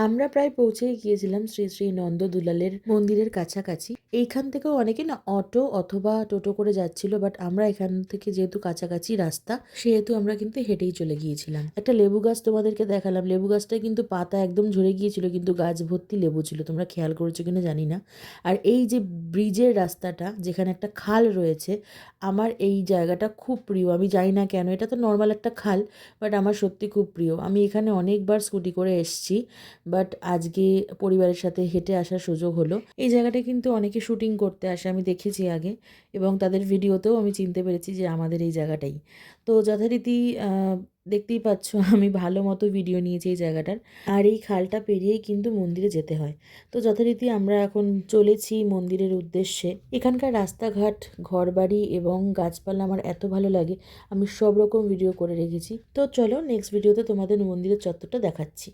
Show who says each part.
Speaker 1: আমরা প্রায় পৌঁছেই গিয়েছিলাম শ্রী শ্রী নন্দদুলালের মন্দিরের কাছাকাছি। এইখান থেকেও অনেকে না অটো অথবা টোটো করে যাচ্ছিল, বাট আমরা এখান থেকে যেহেতু কাছাকাছি রাস্তা, সেহেতু আমরা কিন্তু হেঁটেই চলে গিয়েছিলাম। একটা লেবু গাছ তোমাদেরকে দেখালাম, লেবু গাছটায় কিন্তু পাতা একদম ঝরে গিয়েছিল, কিন্তু গাছ ভর্তি লেবু ছিল। তোমরা খেয়াল করেছো কিনা জানি না। আর এই যে ব্রিজের রাস্তাটা, যেখানে একটা খাল রয়েছে, আমার এই জায়গাটা খুব প্রিয়। আমি জানি না কেন, এটা তো নর্মাল একটা খাল, বাট আমার সত্যি খুব প্রিয়। আমি এখানে অনেকবার স্কুটি করে এসেছি, বাট আজকে পরিবারের সাথে হেঁটে আসার সুযোগ হলো। এই জায়গাটায় কিন্তু অনেকে শুটিং করতে আসে, আমি দেখেছি আগে, এবং তাদের ভিডিওতেও আমি চিনতে পেরেছি যে আমাদের এই জায়গাটাই। তো যথারীতি দেখতেই পাচ্ছ আমি ভালো মতো ভিডিও নিয়েছি এই জায়গাটার। আর এই খালটা পেরিয়েই কিন্তু মন্দিরে যেতে হয়। তো যথারীতি আমরা এখন চলেছি মন্দিরের উদ্দেশ্যে। এখানকার রাস্তাঘাট, ঘরবাড়ি এবং গাছপালা আমার এত ভালো লাগে, আমি সব রকম ভিডিও করে রেখেছি। তো চলো নেক্সট ভিডিওতে তোমাদের মন্দিরের চত্বরটা দেখাচ্ছি।